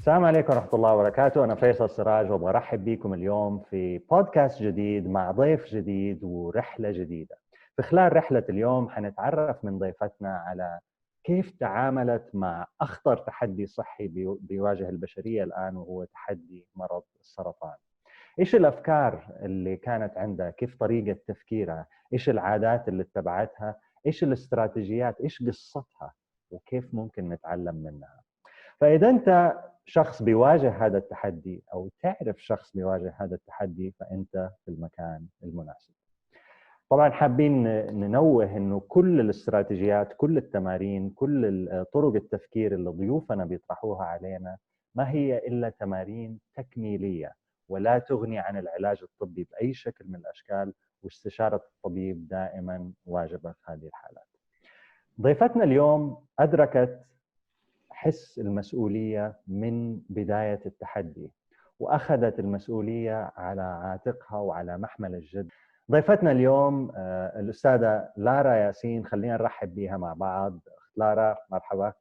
السلام عليكم ورحمة الله وبركاته. أنا فيصل سراج وبرحب بكم اليوم في بودكاست جديد مع ضيف جديد ورحلة جديدة. في خلال رحلة اليوم حنتعرف من ضيفتنا على كيف تعاملت مع أخطر تحدي صحي بيواجه البشرية الآن، وهو تحدي مرض السرطان. إيش الأفكار اللي كانت عندها، كيف طريقة تفكيرها، إيش العادات اللي اتبعتها، إيش الاستراتيجيات، إيش قصتها، وكيف ممكن نتعلم منها. فإذا أنت شخص بيواجه هذا التحدي أو تعرف شخص بيواجه هذا التحدي، فأنت في المكان المناسب. طبعا حابين ننوه إنه كل الاستراتيجيات، كل التمارين، كل طرق التفكير اللي ضيوفنا بيطرحوها علينا ما هي إلا تمارين تكميلية، ولا تغني عن العلاج الطبي بأي شكل من الأشكال، واستشارة الطبيب دائما واجبة في هذه الحالات. ضيفتنا اليوم أدركت حس المسؤولية من بداية التحدي، وأخذت المسؤولية على عاتقها وعلى محمل الجد. ضيفتنا اليوم الأستاذة لارا ياسين. خلينا نرحب بها مع بعض. لارا، مرحبا.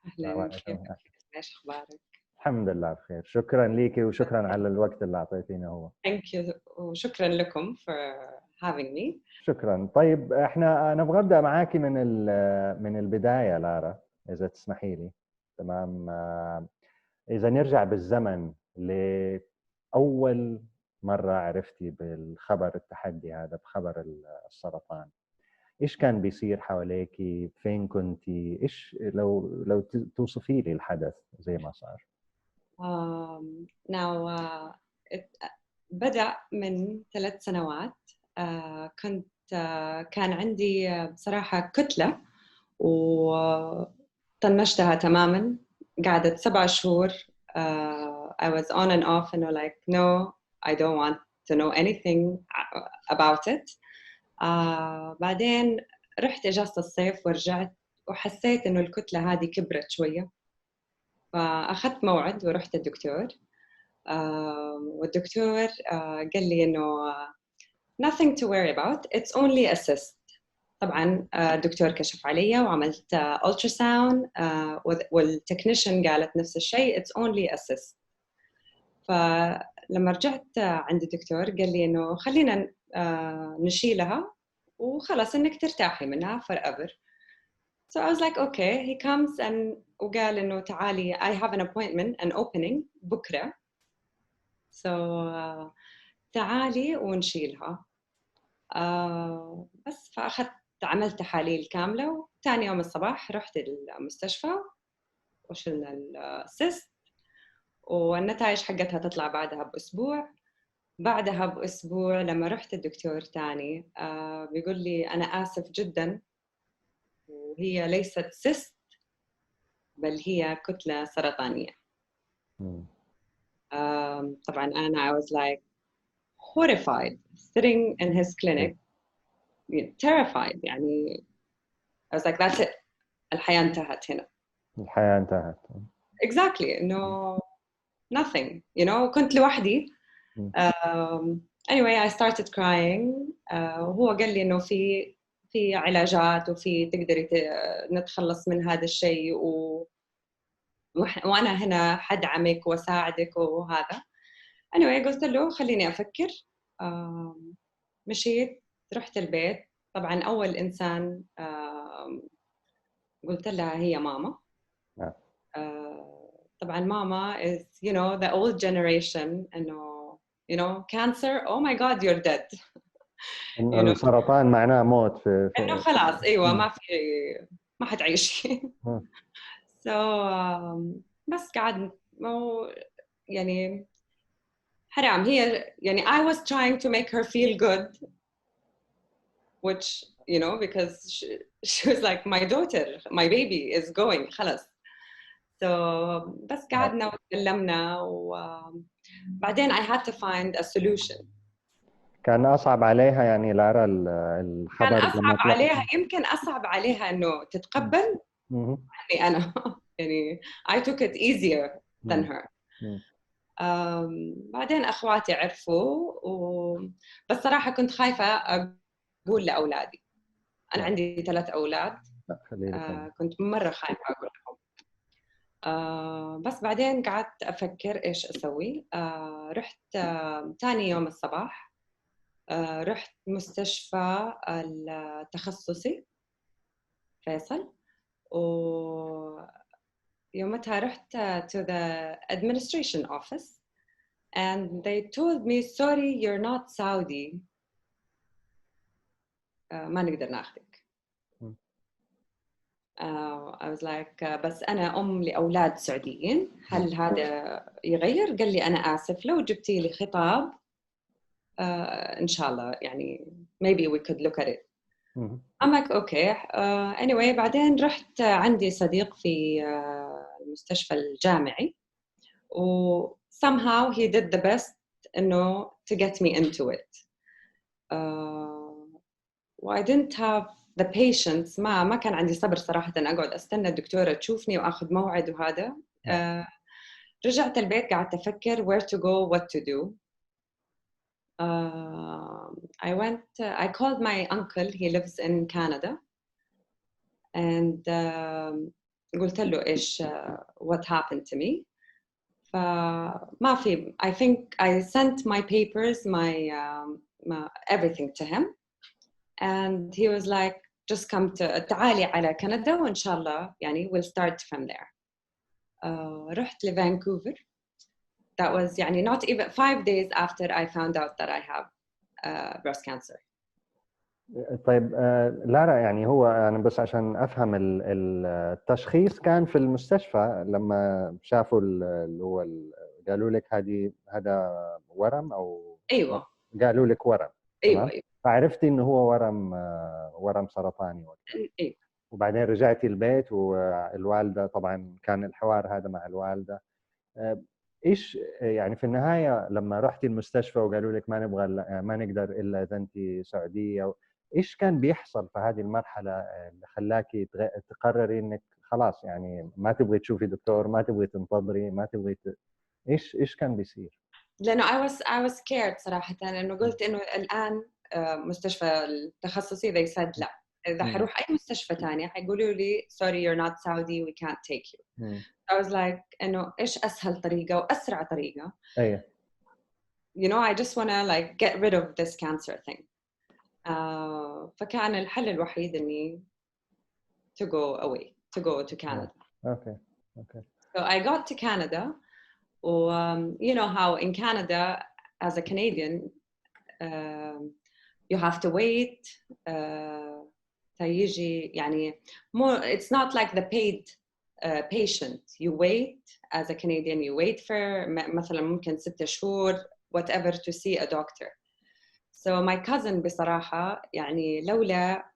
أهلاً، كيفك؟ إيش أخبارك؟ الحمد لله بخير. شكرا ليكي وشكرا على الوقت اللي أعطيتينه هو. Thank you وشكراً لكم for having me. شكرا. طيب احنا نبغى نبدأ معاكي من البداية لارا، إذا تسمحي لي. تمام. إذا نرجع بالزمن لأول مرة عرفتي بالخبر التحدي هذا، بخبر السرطان، إيش كان بيصير حواليكي؟ فين كنتي؟ إيش لو توصفي لي الحدث زي ما صار. Now بدأ من 3 سنوات. كنت كان عندي بصراحة كتلة وطنشتها تماماً. قعدت 7 شهور. I was on and off and like no, I don't want to know anything about it. بعدين رحت إجازة الصيف ورجعت وحسيت إنه الكتلة هذه كبرت شوية، فأخذت موعد ورحت الدكتور. والدكتور قال لي إنه nothing to worry about, it's only a cyst. طبعاً الدكتور كشف علي وعملت ultrasound والتكنيشن قالت نفس الشيء, it's only a cyst. فلما رجعت عند الدكتور قال لي إنه خلينا نشيلها وخلاص إنك ترتاحي منها forever. So I was like okay. He comes and وقال إنه تعالي, I have an appointment, an opening بكرة. So تعالي ونشيلها. بس فأخذت عملت تحاليل كاملة، وثاني يوم الصباح رحت المستشفى وشلنا السيست، والنتائج حقتها تطلع بعدها بأسبوع. بعدها بأسبوع لما رحت الدكتور تاني بيقول لي أنا آسف جدا، وهي ليست سيست بل هي كتلة سرطانية. طبعاً أنا I was like horrified sitting in his clinic, terrified. يعني I was like that's it, الحياة انتهت هنا. الحياة انتهت. Exactly. No, nothing. You know, كنت لوحدي. Anyway, I started crying. وهو قال لي إنه في علاجات وفي تقدري نتخلص من هذا الشيء وأنا هنا حدعمك وساعدك وهذا. Anyway, قلت له خليني أفكر. مشيت رحت البيت. طبعاً أول إنسان قلت لها هي ماما. طبعاً ماما is you know the old generation إنه you know cancer, oh my god you're dead. السرطان معناه موت في إنه خلاص أيوة ما حتعيشي. So بس قعد يعني حرام هي يعني I was trying to make her feel good, which you know because she was like my daughter, my baby is going خلاص. So بس قعدنا وتكلمنا وبعدين I had to find a solution. كان أصعب عليها يعني لارا الخبر؟ كان أصعب عليها، يمكن أصعب عليها إنه تتقبل عني أنا. يعني I took it easier than her. بعدين أخواتي عرفوا بس صراحة كنت خايفة أقول لأولادي. أنا عندي 3 أولاد. كنت مرة خايفة أقول لهم. بس بعدين قعدت أفكر إيش أسوي. رحت تاني يوم الصباح رحت مستشفى التخصصي فيصل، ويومتها رحت to the administration office and they told me sorry you're not Saudi, ما نقدر ناخذك. I was like بس أنا أم لأولاد سعوديين، هل هذا يغير؟ قال لي أنا آسف لو جبتي لي خطاب إن شاء الله يعني maybe we could look at it. I'm like okay. Anyway بعدين رحت عندي صديق في المستشفى الجامعي و somehow he did the best إنه to get me into it. I didn't have the patience. ما كان عندي صبر صراحة أقعد أستنى الدكتورة تشوفني وأخذ موعد وهذا. رجعت البيت قعدت أفكر where to go, what to do. I called my uncle, he lives in Canada, and قلت له إيش what happened to me. فما في, I think I sent my papers, my everything to him, and he was like just come to تعالي على كندا وإن شاء الله يعني we'll start from there. رحت لفانكوفر. That was يعني not even 5 days after I found out that I have breast cancer. طيب لارا، يعني هو أنا بس عشان أفهم التشخيص كان في المستشفى لما شافوا اللي هو قالوا لك هذا ورم أو أيوة قالوا لك ورم. أيوة. فعرفتي إنه هو ورم سرطاني. أيوة. وبعدين رجعتي البيت والوالدة طبعا كان الحوار هذا مع الوالدة. إيش يعني في النهاية لما رحتي المستشفى وقالوا لك ما نقدر إلا إذا أنت سعودية، إيش كان بيحصل في هذه المرحلة اللي خلاكي تقرري إنك خلاص يعني ما تبغي تشوفي دكتور، ما تبغي تنتظري، ما تبغي إيش كان بيصير؟ لأنه I was scared صراحة، لأنه قلت إنه الآن مستشفى التخصصي they said لا، إذا حروح أي مستشفى تانية حيقولوا لي sorry you're not Saudi, we can't take you. I was like إنه إيش أسهل طريقة وأسرع طريقة. أيه. You know I just wanna like get rid of this cancer thing. فكان الحل الوحيد إني to go away, to go to Canada. Okay. So I got to Canada. You know how in Canada as a Canadian you have to wait تيجي يعني more, it's not like the paid patient. You wait as a Canadian, you wait for مثلا ممكن 6 شهور whatever to see a doctor. So my cousin بصراحة يعني لولا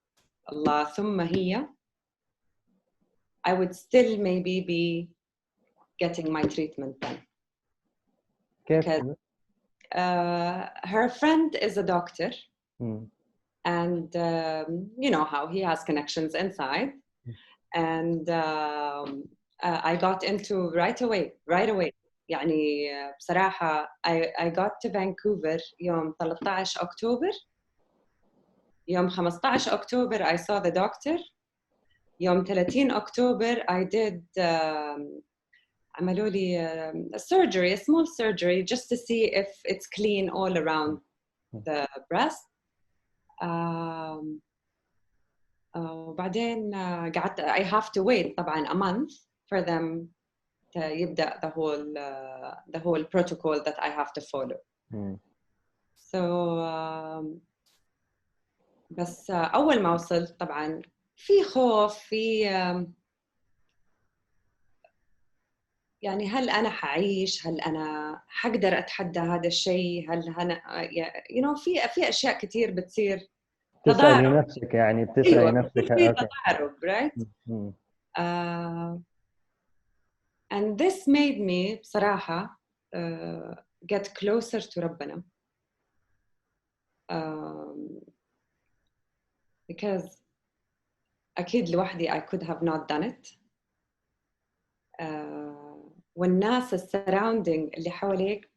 الله ثم هي I would still maybe be getting my treatment done. Because her friend is a doctor and you know how he has connections inside and I got into right away يعني بصراحة I got to Vancouver يوم 13 أكتوبر. يوم 15 أكتوبر I saw the doctor. يوم 30 أكتوبر I did عملوا لي surgery, a small surgery just to see if it's clean all around the breast. وبعدين قعدت I have to wait طبعا a month for them to يبدأ the whole protocol that I have to follow. So بس أول ما وصلت طبعا في خوف، في يعني هل أنا حعيش، هل أنا حقدر أتحدى هذا الشيء، هل أنا you know في أشياء كتير بتصير تسألي نفسك يعني بتسألي أيوة نفسك في تضارب right. And this made me بصراحة get closer to ربنا because أكيد لوحدي I could have not done it. والناس surrounding اللي حواليك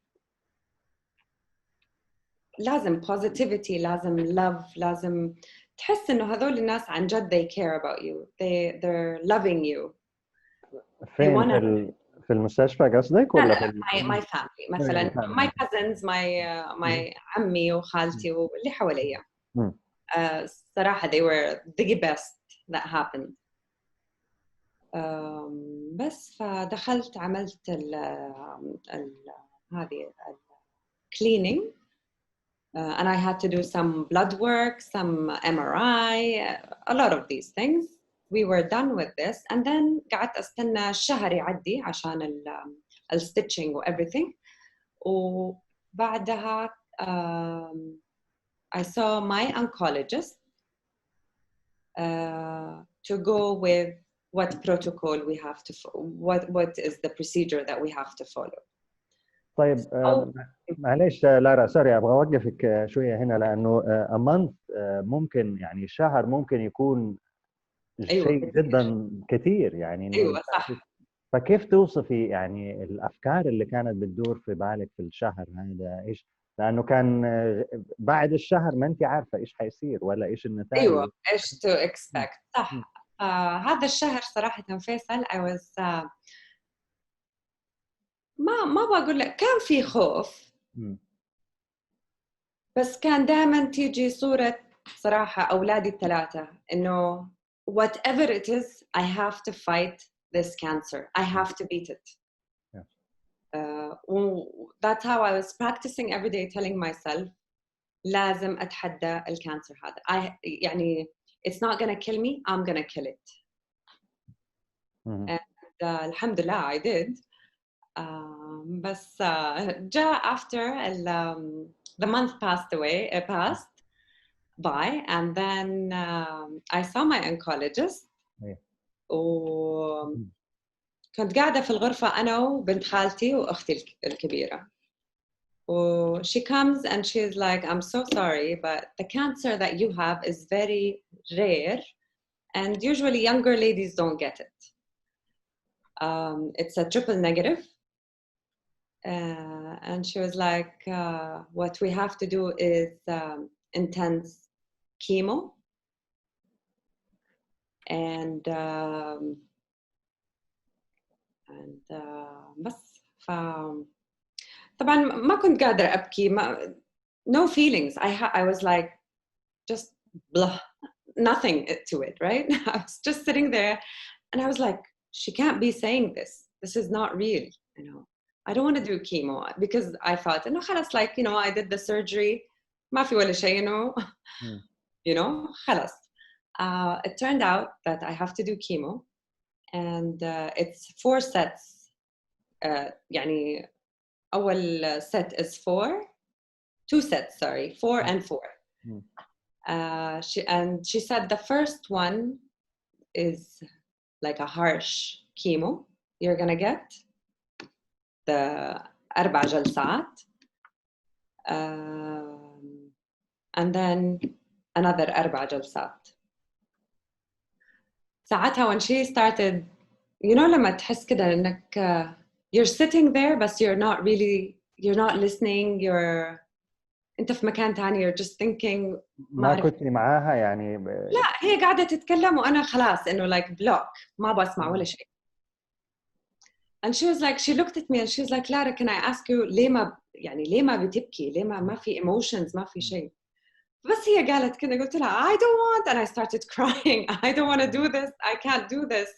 لازم positivity، لازم love، لازم تحس إنه هذول الناس عن جد they care about you, they're loving you. فين في المستشفى قصدك ولا في my family مثلا my cousins my عمي وخالتي واللي حواليا الصراحة they were the best that happened. بس فدخلت عملت هذه cleaning and I had to do some blood work, some MRI, a lot of these things. We were done with this and then قعدت استنى الشهر يعدي عشان الستitching و everything. وبعدها I saw my oncologist to go with what protocol we have to what is the procedure that we have to follow. طيب معليش لارا سوري ابغى اوقفك شويه هنا لانه a month ممكن يعني شهر ممكن يكون شيء جدا كثير يعني. ايوه صح. فكيف توصفي يعني الافكار اللي كانت بتدور في بالك في الشهر هذا ايش؟ لانه كان بعد الشهر ما انت عارفه ايش حيصير ولا ايش النتائج. ايوه ايش to expect صح. هذا الشهر صراحه فيصل I was ما بقول لك كان في خوف بس كان دائما تيجي صورة صراحة أولادي الثلاثة إنه whatever it is I have to fight this cancer. I have to beat it. That's how I was practicing every day telling myself لازم أتحدى الكانسر هذا. يعني it's not gonna kill me, I'm gonna kill it. And الحمد لله I did. بس جاء after the month passed by and then I saw my oncologist. وكنت قاعدة في الغرفة أنا وبنت خالتي وأختي الكبيرة. she comes and she's like, I'm so sorry, but the cancer that you have is very rare and usually younger ladies don't get it. It's a triple negative. And she was like, what we have to do is intense chemo. And بس طبعا ما كنت قادرة أبكي no feelings. I was like just blah, nothing to it, right? I was just sitting there and I was like, she can't be saying this. This is not real, you know. I don't want to do chemo because I thought, no, خلاص, like, you know, I did the surgery, ما في ولا شيء, you know, you know, خلاص. It turned out that I have to do chemo, and it's 4 sets. يعني أول set is 2 sets, sorry, 4 and 4. She said the first one is like a harsh chemo you're gonna get. the 4 جلسات and then another 4 جلسات. ساعتها when she started, you know, لما تحس كده إنك you're sitting there but you're not listening, أنت في مكان تاني, you're just thinking. ما كنت معاها يعني لا, هي قاعدة تتكلم وأنا خلاص إنه like block, ما بسمع ولا شيء. And she was like, she looked at me and she was like, Lara, can I ask you ليه ما بتبكي, ليه ما في emotions, ما في شيء. بس هي قالت كده, قلت لها I don't want, and I started crying. I don't want to do this, I can't do this.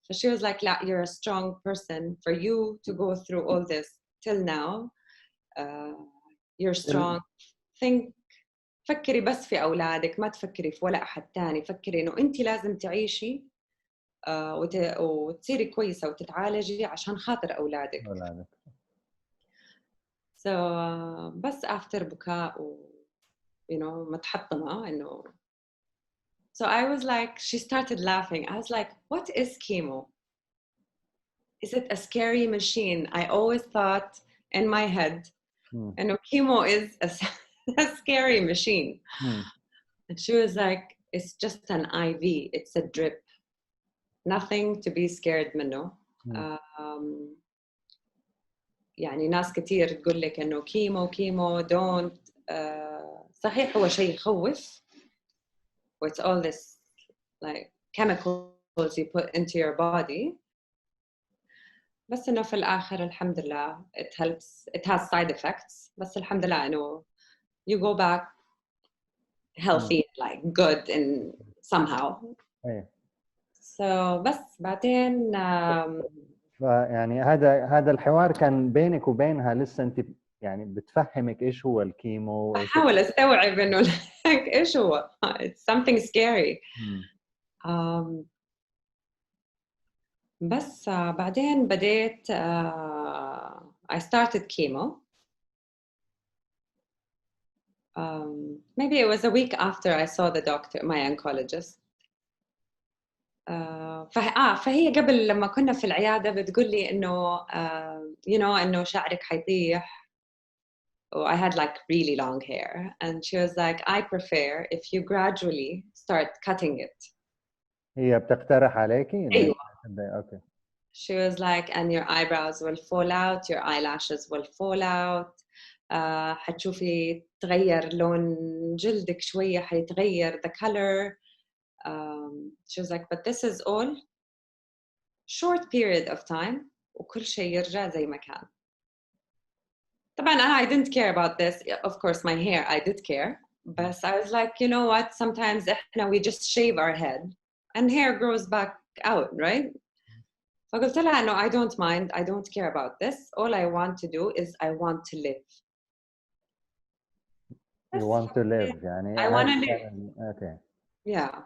So she was like, La, you're a strong person. For you to go through all this till now, you're strong. Think, فكري بس في أولادك, ما تفكري في ولا أحد تاني. فكري إنه أنت لازم تعيشي وتصيري كويسة وتتعالجي عشان خاطر أولادك. So بس after بكاء you know متحطمة إنه. So I was like, she started laughing. I was like, what is chemo? Is it a scary machine? I always thought in my head, إنه chemo is a scary machine. And she was like, it's just an IV. It's a drip. Nothing to be scared منه. يعني ناس كتير تقول لك إنه كيمو don't. صحيح هو شيء يخوف. It's all this like chemicals you put into your body. بس إنه في الآخر الحمد لله it helps, it has side effects. بس الحمد لله إنه you go back healthy, like good in somehow. So بس بعدين يعني هذا الحوار كان بينك وبينها لسه انت يعني بتفهمك ايش هو الكيمو؟ بحاول استوعب انه ايش هو. It's something scary. بس بعدين بديت I started chemo. Maybe it was a week after I saw the doctor, my oncologist. فهي قبل لما كنا في العيادة بتقول لي إنه you know إنه شعرك حيطيح. I had like really long hair, and she was like, I prefer if you gradually start cutting it. هي بتقترح عليكي؟ أيوة. Okay. She was like, and your eyebrows will fall out, your eyelashes will fall out. حتشوفي تغير لون جلدك شوية حيتغير the color. She was like, but this is all short period of time وكل شيء يرجع زي ما كان. طبعاً I didn't care about this. Of course, my hair, I did care. But I was like, you know what? Sometimes we just shave our head and hair grows back out, right? فقلت لها no, I don't mind. I don't care about this. All I want to do is I want to live. You want to live يعني I want to live. Okay. Yeah.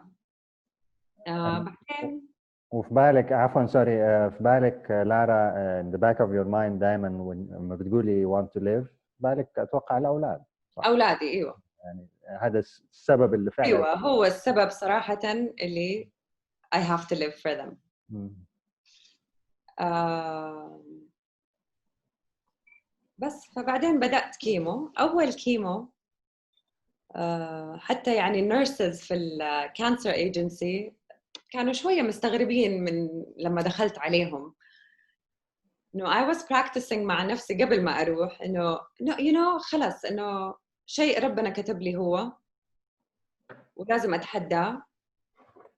بعدين وفي بالك عفوا سوري في بالك لارا in the back of your mind دائما لما بتقولي want to live بالك اتوقع الاولاد صح؟ اولادي ايوه يعني هذا السبب اللي فعلا ايوه هو السبب صراحه اللي I have to live for them. بس فبعدين بدأت كيمو. أول كيمو حتى يعني النيرسز في الكانسر ايجنسي كانوا شوية مستغربين من لما دخلت عليهم. إنه I was practicing مع نفسي قبل ما أروح إنه you know خلص إنه شيء ربنا كتب لي هو ولازم أتحداه.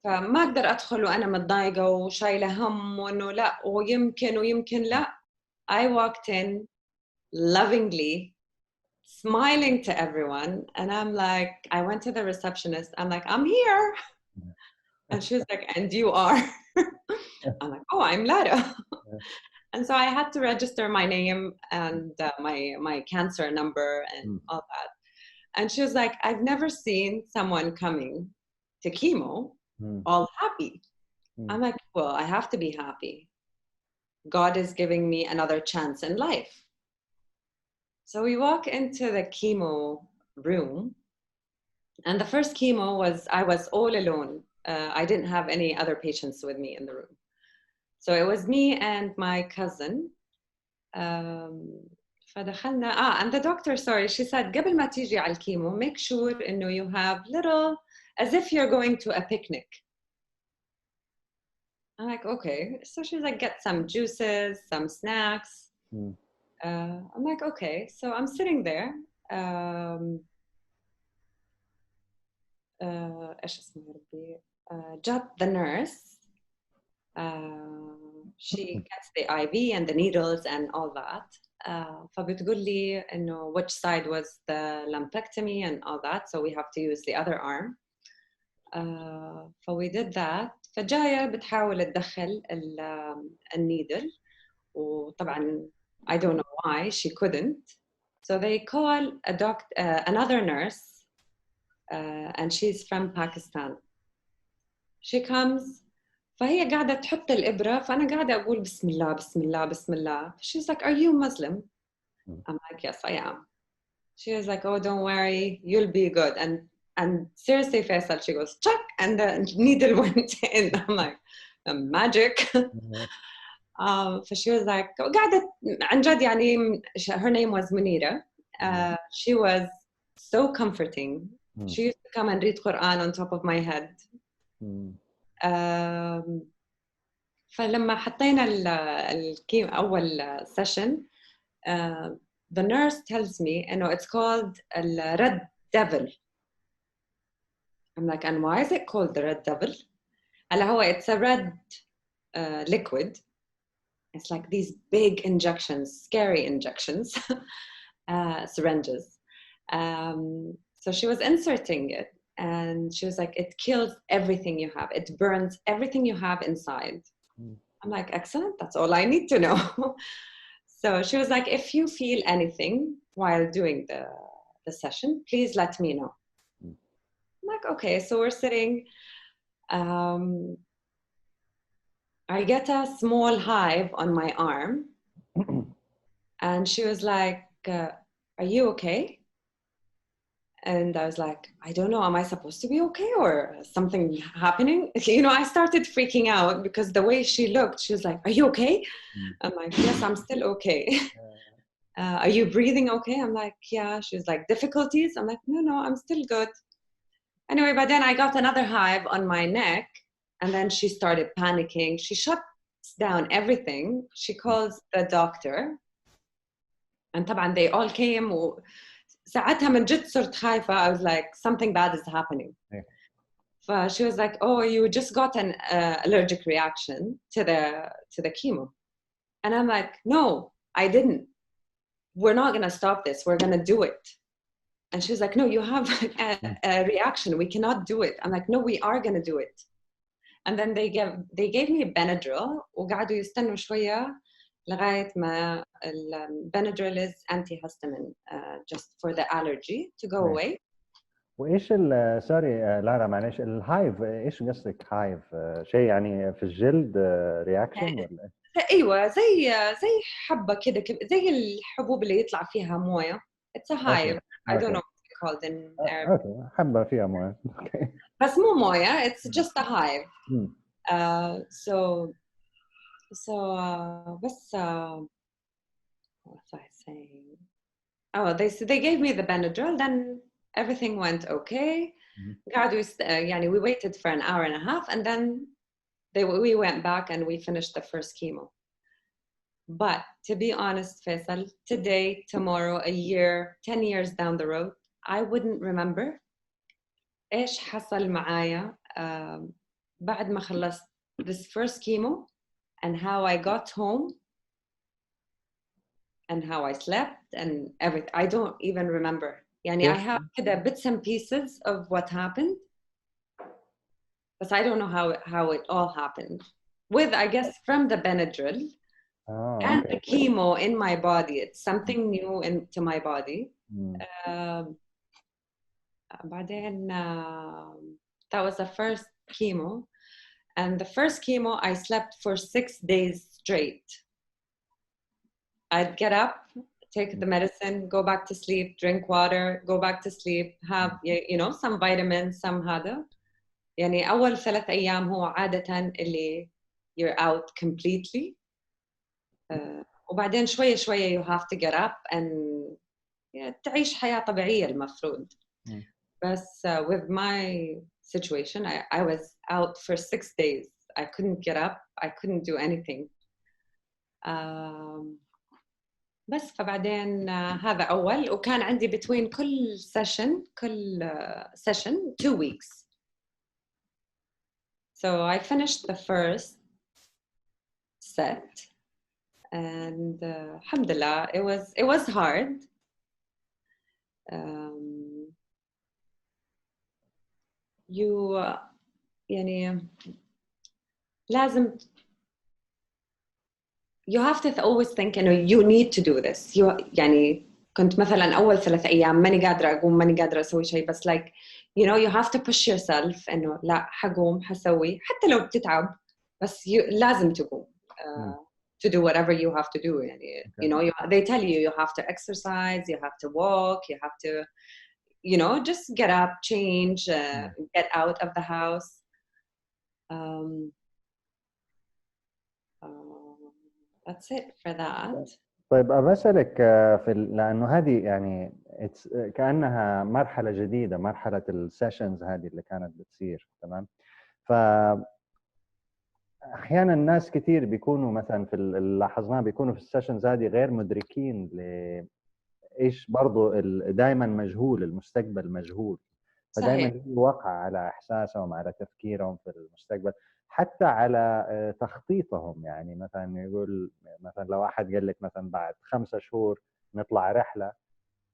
فما أقدر أدخل وأنا متضايقة وشايلة هم وإنه لا ويمكن لا. I walked in lovingly, smiling to everyone, and I'm like, I went to the receptionist. I'm like, I'm here, and she was like, and you are. I'm like, oh, I'm Lara. And so I had to register my name and my cancer number and all that. And she was like, I've never seen someone coming to chemo all happy. I'm like, well, I have to be happy. God is giving me another chance in life. So we walk into the chemo room, and the first chemo was, I was all alone. I didn't have any other patients with me in the room. So it was me and my cousin. فدخلنا, and the doctor, sorry, she said, قبل ما تيجي على الكيمو, make sure إنه you have little, as if you're going to a picnic. I'm like, okay. So she's like, get some juices, some snacks. I'm like, okay. So I'm sitting there. إيش اسمه يا ربي? جات the nurse. She gets the IV and the needles and all that. فبتقول لي إنه which side was the lumpectomy and all that. So we have to use the other arm. We did that. فجاية بتحاول تدخل النيدل وطبعا I don't know why she couldn't. So they call another nurse, and she's from Pakistan. She comes, فهي قاعدة تحط الإبرة, فأنا قاعدة أقول بسم الله بسم الله بسم الله. She's like, are you Muslim? I'm like, yes, I am. She was like, oh, don't worry, you'll be good. And seriously, Faisal, she goes, chuck, and the needle went in. I'm like, magic. So she was like, قاعدة عن جد يعني, her name was Munira. She was so comforting. She used to come and read Quran on top of my head. فلما حطينا أول session, the nurse tells me, it's called the red devil. I'm like, and why is it called the red devil? هلا هو it's a red liquid. It's like these big injections, scary injections, syringes. So she was inserting it, and she was like, it kills everything you have. It burns everything you have inside. I'm like, excellent. That's all I need to know. So she was like, if you feel anything while doing the session, please let me know. I'm like, okay. So we're sitting. I get a small hive on my arm. And she was like, are you okay? And I was like, I don't know. Am I supposed to be okay or something happening? You know, I started freaking out because the way she looked, she was like, are you okay? I'm like, yes, I'm still okay. Are you breathing okay? I'm like, yeah. She was like, difficulties? I'm like, no, I'm still good. Anyway, but then I got another hive on my neck, and then she started panicking. She shuts down everything. She calls the doctor. And طبعا they all came ساعتها من جد صرت خايفة. I was like, something bad is happening. She was like, oh, you just got an allergic reaction to the chemo. And I'm like, no, I didn't. We're not going to stop this. We're going to do it. And she was like, no, you have a reaction. We cannot do it. I'm like, no, we are going to do it. And then they gave me a Benadryl وقعدوا يستنوا شوية لغاية ما Benadryl is antihistamine just for the allergy to go away. وإيش سوري لارا معلش الهايف إيش قصدك هايف شيء يعني في الجلد رياكشن ولا؟ أيوة زي حبة كده زي الحبوب اللي يطلع فيها موية. It's a hive. I don't know what it's called in Arabic. أوكي حبة فيها موية. بس مو موية. It's just a hive. بس what was I saying? Oh, they gave me the Benadryl. Then everything went okay. We waited for an hour and a half, and then we went back and we finished the first chemo. But to be honest, Faisal, today, tomorrow, a year, 10 years down the road, I wouldn't remember إيش حصل معايا بعد ما خلصت this first chemo and how I got home and how I slept and everything. I don't even remember. I have كده bits and pieces of what happened, but I don't know how it all happened. With, I guess, from the Benadryl and the chemo in my body. It's something new into my body. بعدين that was the first chemo. And the first chemo, I slept for 6 days straight. I'd get up, take the medicine, go back to sleep, drink water, go back to sleep, have, some vitamins, some هذا. أول 3 أيام هو عادة اللي you're out completely. وبعدين شوية you have to get up and تعيش حياة طبيعية المفروض. بس with my situation, I was out for 6 days. I couldn't get up. I couldn't do anything. بس فبعدين هذا أول وكان عندي between كل session 2 weeks. So I finished the first set and alhamdulillah it was hard. لازم you have to always think you need to do this. كنت مثلا أول 3 أيام ماني قادرة أقوم ماني قادرة أسوي شيء بس you have to push yourself لا حقوم حسوي حتى لو بتتعب بس لازم تقوم to do whatever you have to do. They tell you have to exercise, you have to walk, you have to just get up, change, get out of the house. That's it for that. طيب أسألك لأنه هذه كأنها مرحلة جديدة، مرحلة السيشنز هذه اللي كانت بتصير، تمام؟ أحيانا الناس كثير بيكونوا مثلا لاحظناه بيكونوا في السيشنز هذه غير مدركين إيش برضو دائما مجهول، المستقبل مجهول. فدائما صحيح. وقع على احساسهم، على تفكيرهم في المستقبل، حتى على تخطيطهم. يعني مثلا يقول، مثلا لو احد قال لك مثلا بعد 5 شهور نطلع رحله،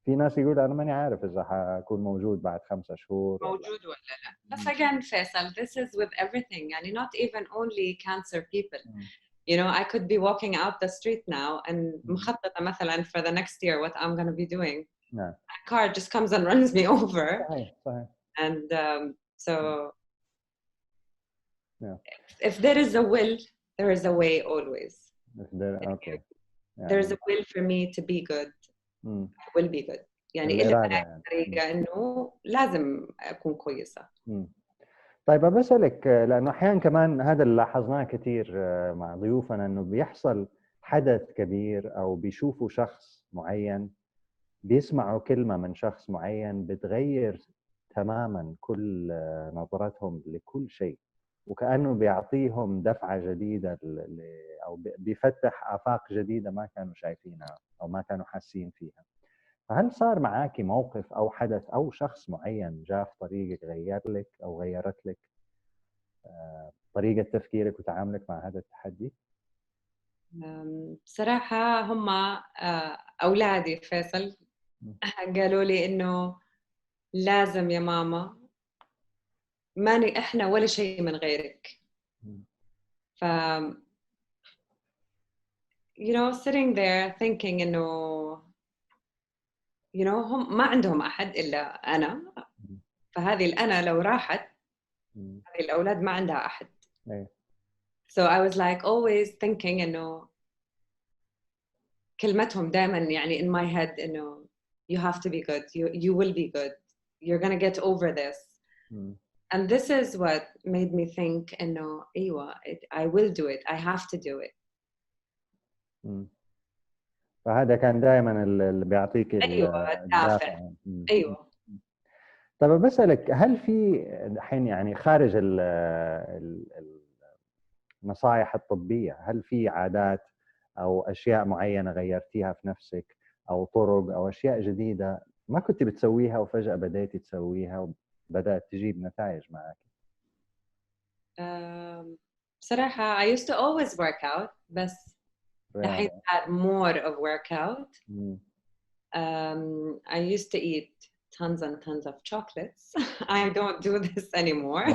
في ناس يقول انا ماني عارف اذا حكون موجود بعد 5 شهور ولا. موجود ولا لا. بس again فيصل, this is with everything, يعني not even only cancer people. You know, I could be walking out the street now and مخططة مثلا for the next year what I'm going to be doing. نعم. A car just comes and runs me over. صحيح صحيح. And so Yeah. if there is a will, there is a way always. Okay. There's a will for me to be good. I will be good. يعني إلي طريقة إنه لازم أكون كويسة. طيب بسألك، لأنه أحيانا كمان هذا اللي لاحظناه كثير مع ضيوفنا، إنه بيحصل حدث كبير أو بيشوفوا شخص معين، بيسمعوا كلمة من شخص معين بتغير تماما كل نظرتهم لكل شيء، وكأنه بيعطيهم دفعة جديدة أو بيفتح آفاق جديدة ما كانوا شايفينها أو ما كانوا حاسين فيها. فهل صار معاكي موقف أو حدث أو شخص معين جاء في طريقك غير لك أو غيرت لك طريقة تفكيرك وتعاملك مع هذا التحدي؟ بصراحة هم أولادي فيصل قالوا لي إنه لازم يا ماما، ماني إحنا ولا شيء من غيرك. ف you know, sitting there thinking إنه you know هم ما عندهم أحد إلا أنا، فهذه الأنا لو راحت هذه الأولاد ما عندها أحد. So I was like always thinking إنه كلمتهم دائما يعني in my head إنه you have to be good, you will be good, you're gonna get over this. And this is what made me think إنه أيوة I will do it, I have to do it. فهذا كان دائما اللي بيعطيك أيوة الدافع. أيوة. طيب بسألك، هل في الحين يعني خارج النصائح الطبية، هل في عادات أو أشياء معينة غيرتيها في نفسك، أو طرق أو أشياء جديدة ما كنت بتسويها وفجأة بدأتي تسويها وبدأت تجيب نتائج معك؟ بصراحة I used to always work out, بس الحين had more of workout. I used to eat tons and tons of chocolates. I don't do this anymore.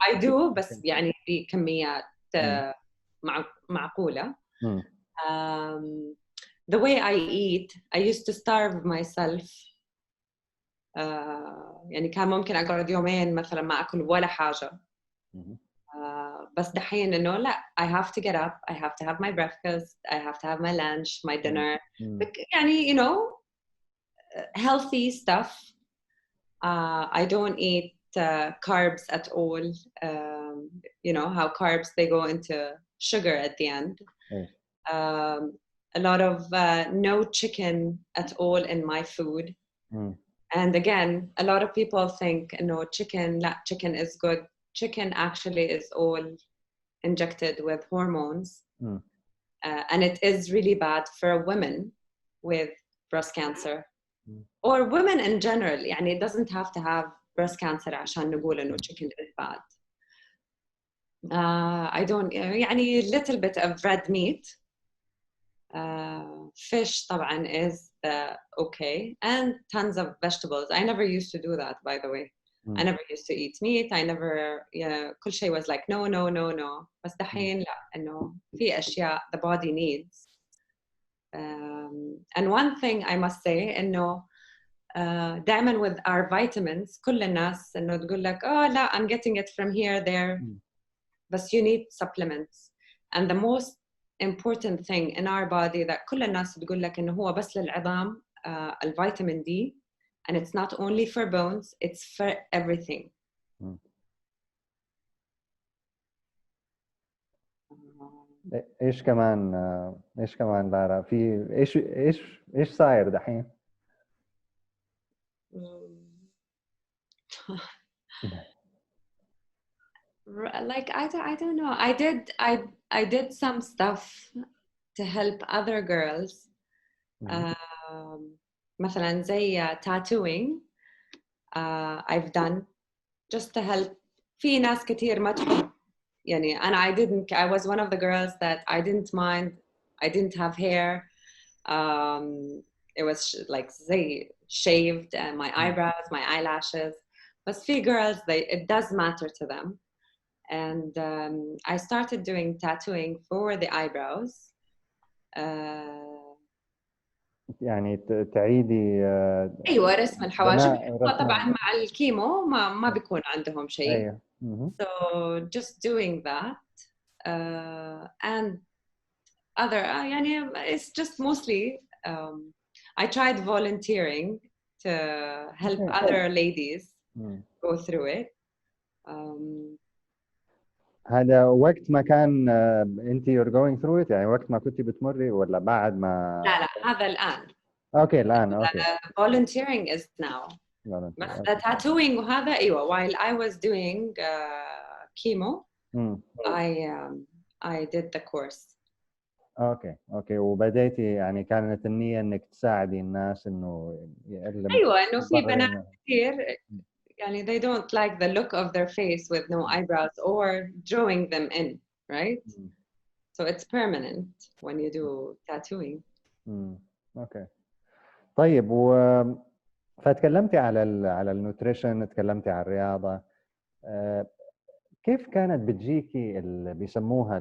I do بس يعني بكميات معقولة. The way I eat, I used to starve myself. يعني كان ممكن أقعد يومين مثلا ما أكل ولا حاجة. بس دحين إنه لا, I have to get up, I have to have my breakfast, I have to have my lunch, my dinner. يعني you know, healthy stuff. I don't eat carbs at all. You know how carbs, they go into sugar at the end. A lot of no chicken at all in my food. And again, a lot of people think no chicken, chicken is good. Chicken actually is all injected with hormones. And it is really bad for women with breast cancer. Or women in general. يعني it doesn't have to have breast cancer عشان نقول إنه chicken is bad. I don't يعني little bit of red meat. Fish طبعا is okay, and tons of vegetables. I never used to do that, by the way. I never used to eat meat. I never كل شيء was like no. بس دحين لا, إنه في أشياء the body needs. And one thing I must say إنه دائما with our vitamins كل الناس إنه تقول لك لا, I'm getting it from here there. But you need supplements. And the most important thing in our body that كل الناس تقول لك إنه هو بس للعظام, الفيتامين D, and it's not only for bones, it's for everything. ايش كمان لارا، في ايش صاير دحين؟ Like I don't know. I did some stuff to help other girls. مثلا زي tattooing. I've done just to help. في ناس كتير ما تحب يعني أنا I was one of the girls that I didn't mind. I didn't have hair. It was like زي shaved and my eyebrows, my eyelashes. But few girls, it does matter to them. And I started doing tattooing for the eyebrows. يعني تعيدي ايوه رسم الحواجب طبعا رسم. مع الكيمو ما بيكون عندهم شيء. أيوة. So just doing that and other يعني it's just mostly I tried volunteering to help other ladies go through it. هذا وقت ما كان انت you're going through it يعني وقت ما كنت بتمري ولا بعد ما؟ لا هذا الآن. اوكي الآن اوكي. Volunteering is now. بس the tattooing وهذا ايوه while I was doing chemo I did the course. اوكي وبديتي يعني كانت النية انك تساعدي الناس انه ايوه انه في بنات كثير يعني they don't like the look of their face with no eyebrows or drawing them in, right? So it's permanent when you do tattooing. اوكي طيب فتكلمتي على النوتريشن، تكلمتي على الرياضة. كيف كانت بتجيكي اللي بيسموها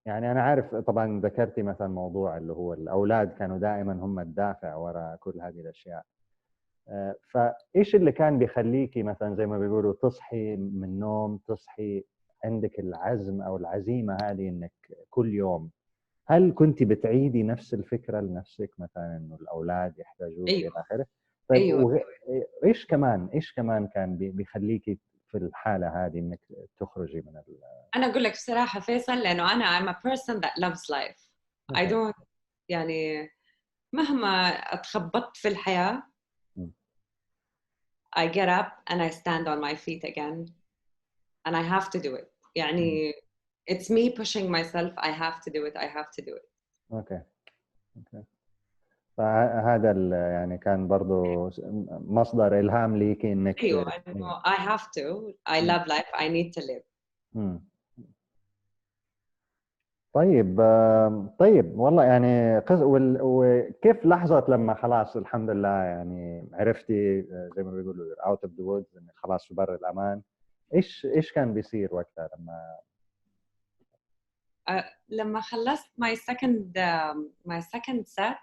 يعني أنا عارف طبعا ذكرتي مثلا موضوع اللي هو الأولاد كانوا دائما هم الدافع وراء كل هذه الأشياء. فإيش اللي كان بيخليكي مثلا زي ما بيقولوا تصحي من النوم، تصحي عندك العزم أو العزيمة هذه إنك كل يوم؟ هل كنت بتعيدي نفس الفكرة لنفسك مثلا إنه الأولاد يحتاجوك إلى آخره؟ طيب أيوة. إيش كمان كان بيخليكي في الحالة هذه إنك تخرجي من أنا أقول لك بصراحة فيصل لأنه I'm a person that loves life. I don't يعني مهما اتخبطت في الحياة I get up and I stand on my feet again and I have to do it. يعني it's me pushing myself. I have to do it. اوكي فهذا يعني كان برضو مصدر إلهام ليكي إنك أيوة I have to. I love life. I need to live. طيب والله يعني وكيف لحظة لما خلاص الحمد لله يعني عرفتي زي ما بيقولوا out of the woods إنك خلاص في بر الأمان؟ إيش كان بيصير وقتها لما خلصت my second set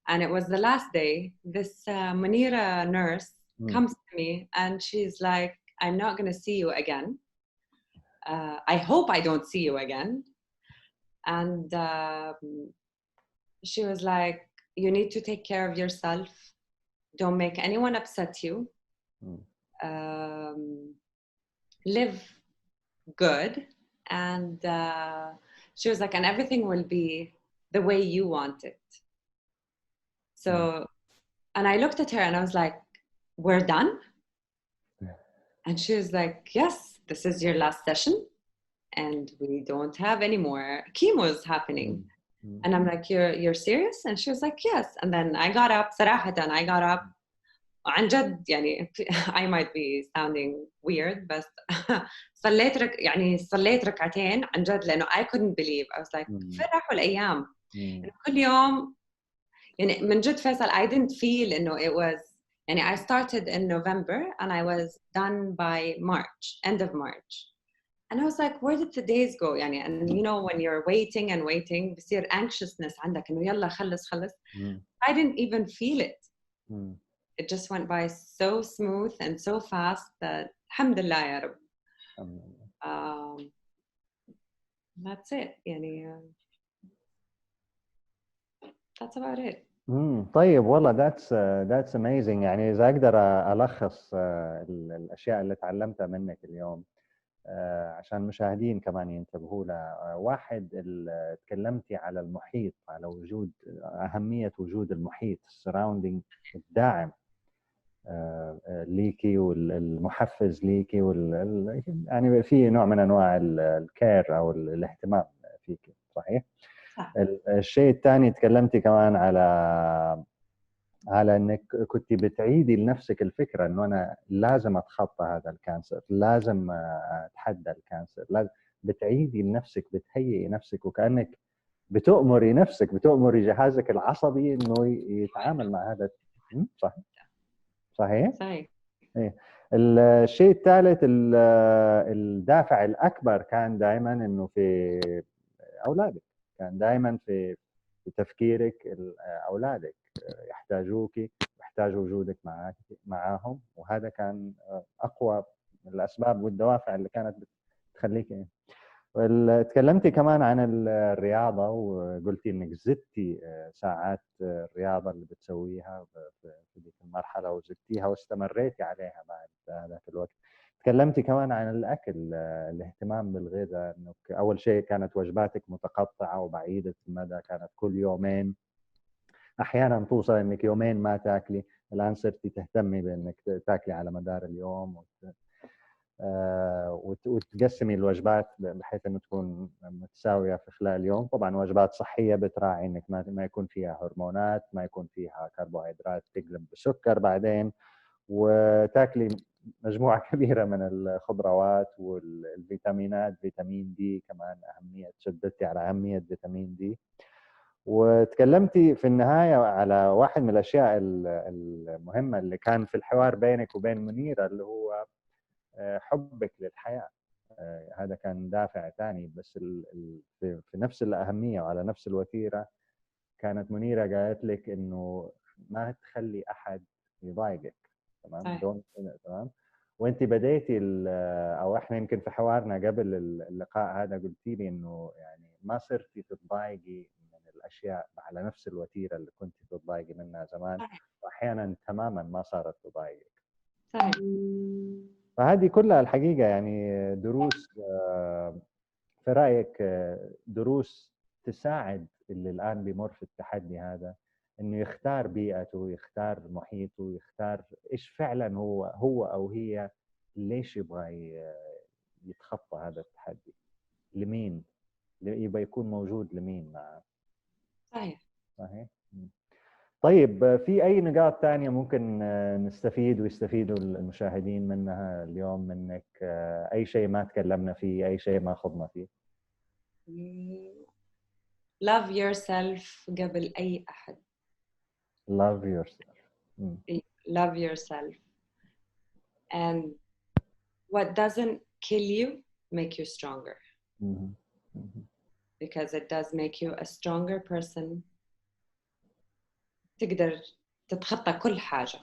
and it was the last day, this Munira nurse comes to me and she's like, I'm not going to see you again. I hope I don't see you again. And she was like, you need to take care of yourself. Don't make anyone upset you. Live good. And she was like, and everything will be the way you want it. So, and I looked at her and I was like, we're done? And she was like, yes, this is your last session. And we don't have any more chemos happening. And I'm like, you're serious? And she was like, yes. And then I got up, صراحة I got up. عن جد يعني I might be sounding weird بس صليت ركعتين عن جد لأنه I couldn't believe. I was like, فرح الأيام. كل يوم يعني من جد فيصل I didn't feel إنه it was يعني I started in November and I was done by March, end of March. And I was like, where did the days go? يعني, and you know, when you're waiting and waiting, بصير anxiousness عندك إنه يلا خلص. I didn't even feel it. It just went by so smooth and so fast that alhamdulillah ya Rab. That's it. يعني that's about it. طيب والله that's amazing. يعني إذا أقدر ألخص الأشياء اللي تعلمتها منك اليوم عشان المشاهدين كمان ينتبهوا لها. واحد، تكلمتي على المحيط، على أهمية وجود المحيط السراوندينج الداعم ليكي والمحفز ليكي يعني في نوع من أنواع الكير أو الاهتمام فيكي، صحيح؟ الشيء الثاني تكلمتي كمان على انك كنت بتعيدي لنفسك الفكره انه انا لازم اتخطى هذا الكانسر، لازم اتحدى الكانسر، لازم بتعيدي لنفسك، بتهيئي نفسك، وكانك بتؤمري نفسك، بتؤمري جهازك العصبي انه يتعامل مع هذا. صح؟ صحيح؟ صحيح. إيه. الشيء الثالث، الدافع الاكبر كان دائما انه في اولادك، كان دائما في تفكيرك اولادك يحتاجوك، يحتاجوا وجودك معاهم، وهذا كان اقوى من الاسباب والدوافع اللي كانت بتخليك. تكلمتي كمان عن الرياضه، وقلتي انك زدتي ساعات الرياضه اللي بتسويها في ذيك المرحله، وزدتيها واستمريتي عليها بعد ذاك الوقت. تكلمتي كمان عن الاكل، الاهتمام بالغذاء، انه اول شيء كانت وجباتك متقطعه وبعيده المدى، كانت كل يومين، احيانا توصل انك يومين ما تاكلي، الان صرتي تهتمي بانك تاكلي على مدار اليوم، وتقسمي الوجبات بحيث انه تكون متساويه في خلال اليوم. طبعا وجبات صحيه بتراعي انك ما يكون فيها هرمونات، ما يكون فيها كربوهيدرات تقلب بسكر بعدين، وتاكلي مجموعه كبيره من الخضروات والفيتامينات، فيتامين دي كمان اهميه، شددتي على اهميه فيتامين دي. وتكلمتي في النهايه على واحد من الاشياء المهمه اللي كان في الحوار بينك وبين منيره، اللي هو حبك للحياة. هذا كان دافع ثاني، بس في نفس الأهمية وعلى نفس الوتيرة كانت منيرة قالت لك إنه ما تخلي أحد يضايقك. تمام؟ تمام. وانت بديتي او احنا يمكن في حوارنا قبل اللقاء هذا قلتي لي انه يعني ما صرتي تتضايقي من الاشياء على نفس الوتيره اللي كنت تتضايقي منها زمان، واحيانا تماما ما صارت تضايقك. صحيح. فهذه كلها الحقيقة يعني دروس، في رأيك دروس تساعد اللي الآن بيمر في التحدي هذا إنه يختار بيئته، يختار محيطه، يختار إيش فعلا هو أو هي ليش يبغى يتخطى هذا التحدي، لمين يبغى يكون موجود، لمين معه. صحيح. صحيح. طيب، في أي نقاط تانية ممكن نستفيد ويستفيدوا المشاهدين منها اليوم منك؟ أي شيء ما تكلمنا فيه، أي شيء ما خضنا فيه؟ Love yourself قبل أي أحد. Love yourself. Love yourself. And what doesn't kill you make you stronger. Because it does make you a stronger person. تقدر تتخطى كل حاجة.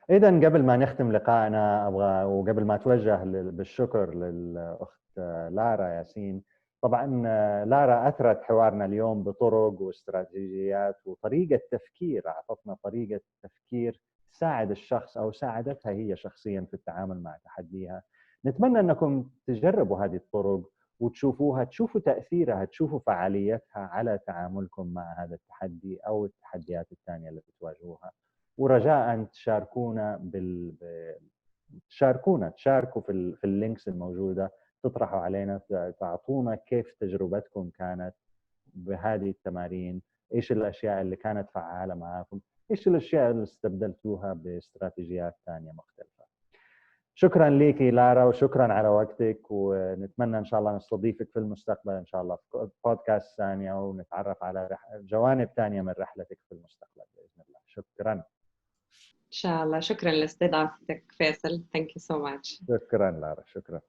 إذن قبل ما نختم لقائنا أبغى، وقبل ما أتوجه بالشكر للأخت لارا ياسين، طبعا لارا أثرت حوارنا اليوم بطرق واستراتيجيات وطريقة تفكير، أعطتنا طريقة تفكير تساعد الشخص أو ساعدتها هي شخصيا في التعامل مع تحديها. نتمنى أنكم تجربوا هذه الطرق وتشوفوها، تشوفوا تأثيرها، تشوفوا فعاليتها على تعاملكم مع هذا التحدي أو التحديات الثانية اللي بتواجهوها. ورجاء تشاركوا في اللينكس الموجودة، تطرحوا علينا، تعطونا كيف تجربتكم كانت بهذه التمارين، ايش الاشياء اللي كانت فعالة معاكم، ايش الاشياء اللي استبدلتوها باستراتيجيات ثانية مختلفة. شكرا ليكي لارا، وشكرا على وقتك، ونتمنى ان شاء الله نستضيفك في المستقبل ان شاء الله في بودكاست ثانية، ونتعرف على جوانب ثانية من رحلتك في المستقبل بإذن الله. شكرا. إن شاء الله. شكرا لاستضافتك فيصل. Thank you so much. شكرا لارا، شكرا.